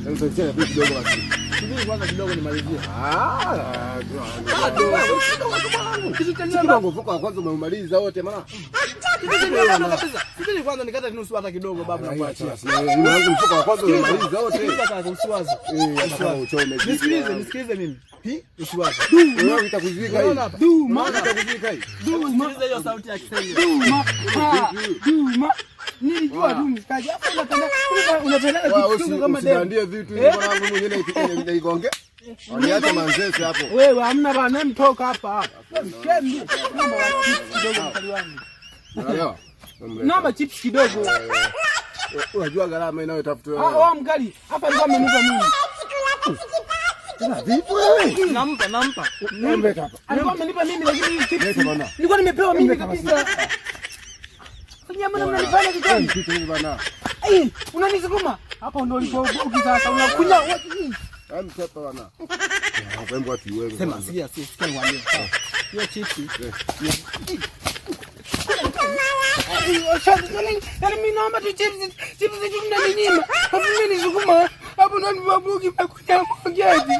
Sasa tena vipi kidogo basi. Subiri kwanza kidogo nimalizie. Kitu tena mfuko kwanza umemaliza wote maana. Subiri kwanza nikata nusu hata kidogo babu na kuachia. Wangu mfuko kwanza umemaliza wote. Usiwaze. Nisikilize mimi. Usiwaze. Wewe utakuziwika hii. Maana utakuziwika hii. Sikiliza hiyo sauti ya Kiswahili. Duma. Nilijua tu msikaji. Hapo unapenda kitu kama demu. Usiandie vitu hivi mwanangu mwenyewe naigonge. Waniacha manzese hapo. Wewe hamna bana mtoka hapa. Kemi. Naomba chips kidogo mkali wangu. Unaelewa? Naomba chips kidogo. Unajua gharama inayotafuta wewe. Mkali. Hapa alikuwa amenipa mimi. Tena vipi wewe? Nampa. Niambie hapa. Alikuwa amenipa mimi lakini chips. Leta bana. Nilikuwa nimepewa mimi kabisa. Nyama mnanifanya kitani. Kitu hivi bana. Unanisukuma. Hapo ndio ulipobuki sasa unakunya. Mtoto bana. Wembo ati wewe. Sema sikia niwaambie. Hiyo chips. Yaani mimi naomba tu chips mnaninyima. Hapo mimi nisukuma. Hapo ndio nimebuki kwa kunya mongezi.